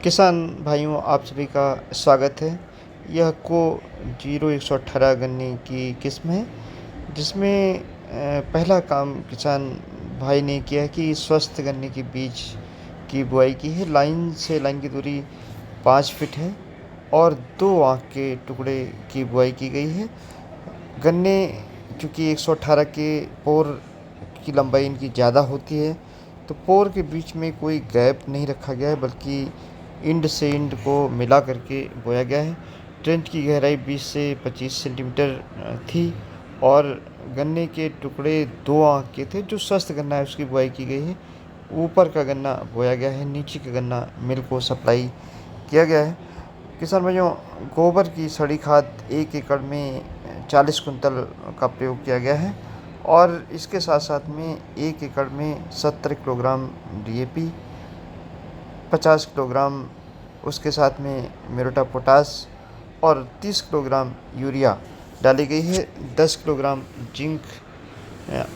किसान भाइयों, आप सभी का स्वागत है। यह को 0118 गन्ने की किस्म है, जिसमें पहला काम किसान भाई ने किया है कि स्वस्थ गन्ने के बीज की बुआई की है। लाइन से लाइन की दूरी 5 फीट है और 2 आँख के टुकड़े की बुआई की गई है। गन्ने चूँकि 118 के पोर की लंबाई इनकी ज़्यादा होती है, तो पोर के बीच में कोई गैप नहीं रखा गया है, बल्कि इंड से इंड को मिला करके बोया गया है। ट्रेंच की गहराई 20 से 25 सेंटीमीटर थी और गन्ने के टुकड़े 2 आँख के थे। जो स्वस्थ गन्ना है उसकी बुआई की गई है। ऊपर का गन्ना बोया गया है, नीचे का गन्ना मिल को सप्लाई किया गया है। किसान भाइयों, गोबर की सड़ी खाद 1 एकड़ में 40 कुंतल का प्रयोग किया गया है और इसके साथ साथ में 1 एकड़ में 70 किलोग्राम DAP, 50 किलोग्राम उसके साथ में म्यूरेट ऑफ पोटाश और 30 किलोग्राम यूरिया डाली गई है। 10 किलोग्राम जिंक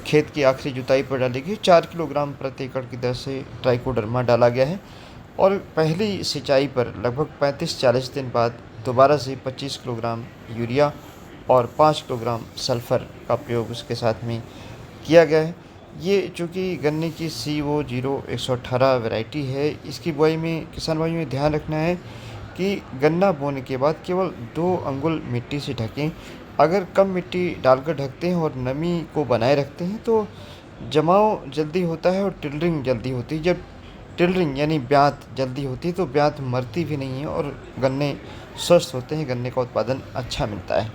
खेत की आखिरी जुताई पर डाली गई। 4 किलोग्राम प्रति एकड़ की दर से ट्राइकोडर्मा डाला गया है और पहली सिंचाई पर लगभग 35-40 दिन बाद दोबारा से 25 किलोग्राम यूरिया और 5 किलोग्राम सल्फ़र का प्रयोग उसके साथ में किया गया है। ये चूँकि गन्ने की CO0118 वैरायटी है, इसकी बुआई में किसान भाइयों में ध्यान रखना है कि गन्ना बोने के बाद केवल 2 अंगुल मिट्टी से ढकें। अगर कम मिट्टी डालकर ढकते हैं और नमी को बनाए रखते हैं तो जमाव जल्दी होता है और टिलरिंग जल्दी होती है। जब टिलरिंग यानी ब्यात जल्दी होती है तो ब्यात मरती भी नहीं है और गन्ने स्वस्थ होते हैं, गन्ने का उत्पादन अच्छा मिलता है।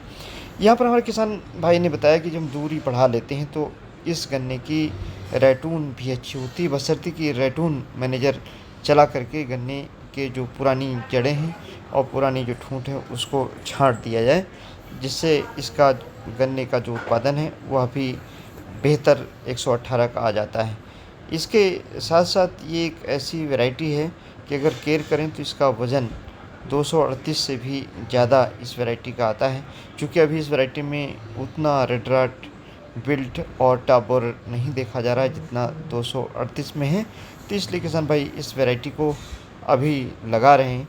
यहाँ पर हमारे किसान भाई ने बताया कि जब हम दूरी बढ़ा लेते हैं तो इस गन्ने की रैटून भी अच्छी होती है, बशर्ते कि रैटून मैनेजर चला करके गन्ने के जो पुरानी जड़ें हैं और पुरानी जो ठूँठ है उसको छाँट दिया जाए, जिससे इसका गन्ने का जो उत्पादन है वह भी बेहतर 118 का आ जाता है। इसके साथ साथ ये एक ऐसी वैरायटी है कि अगर केयर करें तो इसका वज़न 238 से भी ज़्यादा इस वैरायटी का आता है। चूँकि अभी इस वैरायटी में उतना रेड रॉट, विल्ट और टाबर नहीं देखा जा रहा है जितना 238 में है, तो इसलिए किसान भाई इस वैरायटी को अभी लगा रहे हैं।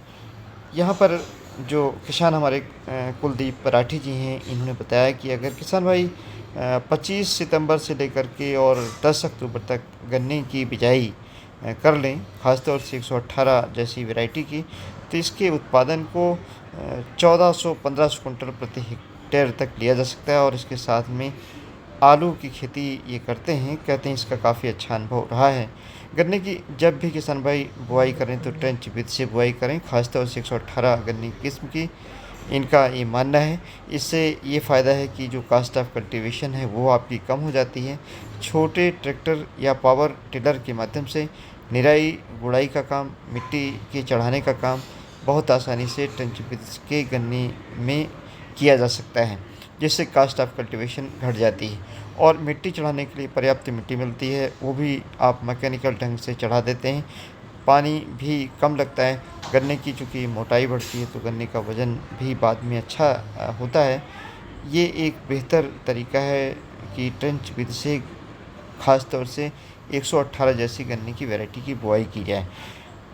यहाँ पर जो किसान हमारे कुलदीप राठी जी हैं, इन्होंने बताया कि अगर किसान भाई 25 सितंबर से लेकर के और 10 अक्टूबर तक गन्ने की बिजाई कर लें, ख़ासतौर से 118 जैसी वैरायटी की, तो इसके उत्पादन को 1400-1500 कुंटल प्रति हेक्टेयर तक लिया जा सकता है। और इसके साथ में आलू की खेती ये करते हैं, कहते हैं इसका काफ़ी अच्छा अनुभव रहा है। गन्ने की जब भी किसान भाई बुआई करें तो ट्रेंच विधि से बुआई करें, ख़ासतौर से 118 गन्ने की किस्म की, इनका ये मानना है। इससे ये फ़ायदा है कि जो कास्ट ऑफ कल्टीवेशन है वो आपकी कम हो जाती है। छोटे ट्रैक्टर या पावर टिलर के माध्यम से निराई गुड़ाई का काम, मिट्टी के चढ़ाने का काम बहुत आसानी से ट्रेंच विधि के गन्ने में किया जा सकता है, जिससे कास्ट ऑफ कल्टीवेशन घट जाती है और मिट्टी चढ़ाने के लिए पर्याप्त मिट्टी मिलती है, वो भी आप मैकेनिकल ढंग से चढ़ा देते हैं। पानी भी कम लगता है। गन्ने की चूँकि मोटाई बढ़ती है तो गन्ने का वज़न भी बाद में अच्छा होता है। ये एक बेहतर तरीका है कि ट्रेंच विधि से ख़ास तौर से 118 जैसी गन्ने की वैरायटी की बुआई की जाए।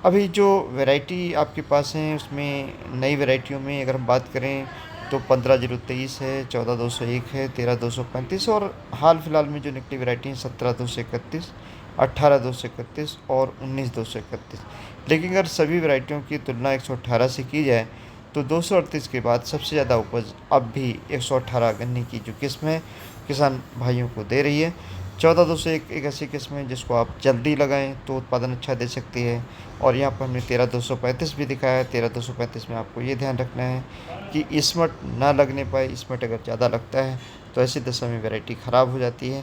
अभी जो वैरायटी आपके पास हैं उसमें नई वैरायटियों में अगर हम बात करें तो 15-023 है, 14-201 है, 13-235 और हाल फिलहाल में जो निकली वैरायटी हैं 17-231, 18-231 और 19-231। लेकिन अगर सभी वैरायटियों की तुलना 118 से की जाए तो 238 के बाद सबसे ज़्यादा उपज अब भी 118 गन्ने की जो किस्म है किसान भाइयों को दे रही है। 14-201 एक ऐसी किस्म है जिसको आप जल्दी लगाएं तो उत्पादन अच्छा दे सकती है। और यहाँ पर हमने 13-235 भी दिखाया है। 13-235 में आपको ये ध्यान रखना है कि इसमट ना लगने पाए। इसमट अगर ज़्यादा लगता है तो ऐसी दशा में वैरायटी ख़राब हो जाती है।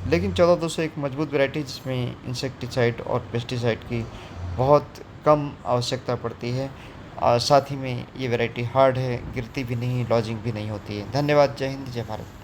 लेकिन 14-201 मजबूत वैरायटी जिसमें इंसेक्टिसाइड और पेस्टिसाइड की बहुत कम आवश्यकता पड़ती है। साथ ही में ये वैरायटी हार्ड है, गिरती भी नहीं, लॉजिंग भी नहीं होती है। धन्यवाद। जय हिंद, जय भारत।